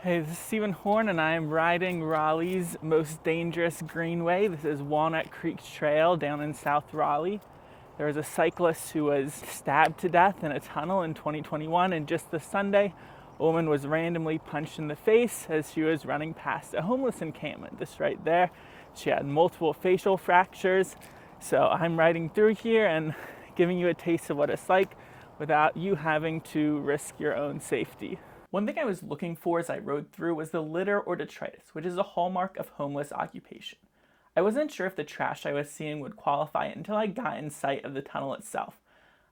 Hey, this is Stephen Horn, and I am riding Raleigh's most dangerous greenway. This is Walnut Creek Trail down in South Raleigh. There was a cyclist who was stabbed to death in a tunnel in 2021, and just this Sunday, a woman was randomly punched in the face as she was running past a homeless encampment. This right there, she had multiple facial fractures. So I'm riding through here and giving you a taste of what it's like without you having to risk your own safety. One thing I was looking for as I rode through was the litter or detritus, which is a hallmark of homeless occupation. I wasn't sure if the trash I was seeing would qualify until I got in sight of the tunnel itself.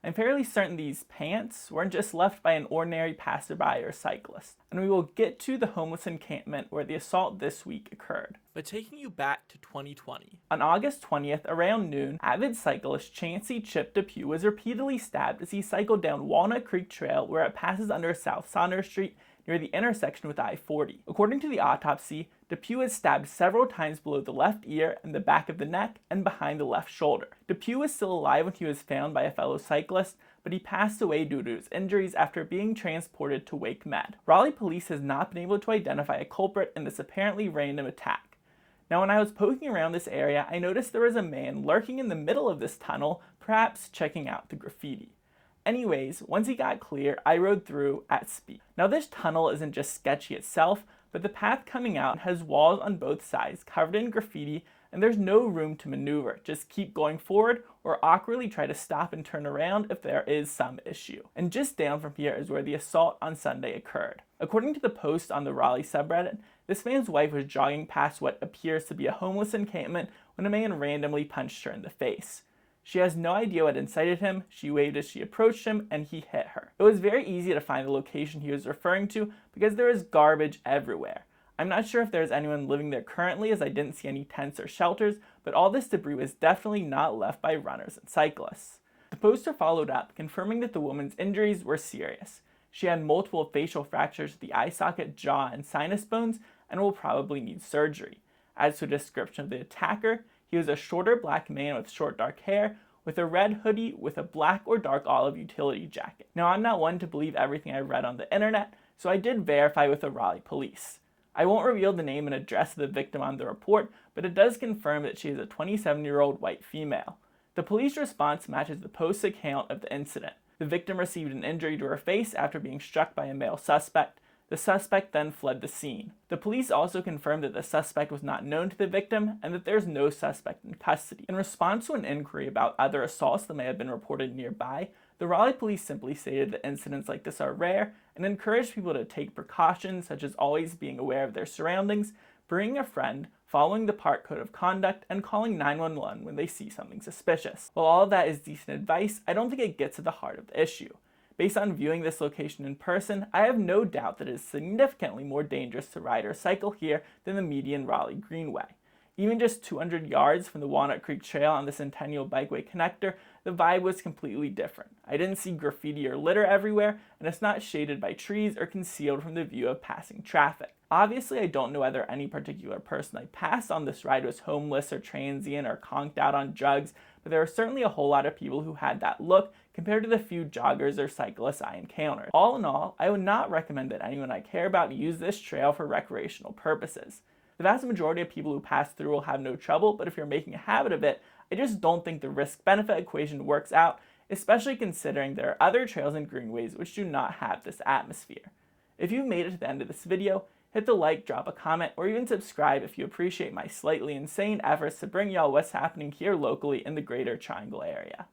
I'm fairly certain these pants weren't just left by an ordinary passerby or cyclist, and we will get to the homeless encampment where the assault this week occurred. But taking you back to 2020. On August 20th, around noon, avid cyclist Chauncey Depew was repeatedly stabbed as he cycled down Walnut Creek Trail where it passes under South Saunders Street near the intersection with I-40. According to the autopsy, Depew was stabbed several times below the left ear and the back of the neck and behind the left shoulder. Depew was still alive when he was found by a fellow cyclist, but he passed away due to his injuries after being transported to Wake Med. Raleigh police has not been able to identify a culprit in this apparently random attack. Now, when I was poking around this area, I noticed there was a man lurking in the middle of this tunnel, perhaps checking out the graffiti. Anyways, once he got clear, I rode through at speed. Now, this tunnel isn't just sketchy itself, but the path coming out has walls on both sides covered in graffiti, and there's no room to maneuver. Just keep going forward or awkwardly try to stop and turn around if there is some issue. And just down from here is where the assault on Sunday occurred. According to the post on the Raleigh subreddit, this man's wife was jogging past what appears to be a homeless encampment when a man randomly punched her in the face. She has no idea what incited him, she waved as she approached him, and he hit her. It was very easy to find the location he was referring to because there is garbage everywhere. I'm not sure if there's anyone living there currently as I didn't see any tents or shelters, but all this debris was definitely not left by runners and cyclists. The poster followed up, confirming that the woman's injuries were serious. She had multiple facial fractures to the eye socket, jaw, and sinus bones, and will probably need surgery. As to a description of the attacker, he was a shorter black man with short dark hair, with a red hoodie with a black or dark olive utility jacket. Now, I'm not one to believe everything I read on the internet, so I did verify with the Raleigh police. I won't reveal the name and address of the victim on the report, but it does confirm that she is a 27-year-old white female. The police response matches the post's account of the incident. The victim received an injury to her face after being struck by a male suspect. The suspect then fled the scene. The police also confirmed that the suspect was not known to the victim and that there's no suspect in custody. In response to an inquiry about other assaults that may have been reported nearby, the Raleigh police simply stated that incidents like this are rare and encouraged people to take precautions such as always being aware of their surroundings, bringing a friend, following the park code of conduct, and calling 911 when they see something suspicious. While all of that is decent advice, I don't think it gets to the heart of the issue. Based on viewing this location in person, I have no doubt that it is significantly more dangerous to ride or cycle here than the median Raleigh Greenway. Even just 200 yards from the Walnut Creek Trail on the Centennial Bikeway connector, the vibe was completely different. I didn't see graffiti or litter everywhere, and it's not shaded by trees or concealed from the view of passing traffic. Obviously, I don't know whether any particular person I passed on this ride was homeless or transient or conked out on drugs, but there were certainly a whole lot of people who had that look compared to the few joggers or cyclists I encountered. All in all, I would not recommend that anyone I care about use this trail for recreational purposes. The vast majority of people who pass through will have no trouble, but if you're making a habit of it, I just don't think the risk-benefit equation works out, especially considering there are other trails and greenways which do not have this atmosphere. If you've made it to the end of this video, hit the like, drop a comment, or even subscribe if you appreciate my slightly insane efforts to bring y'all what's happening here locally in the Greater Triangle area.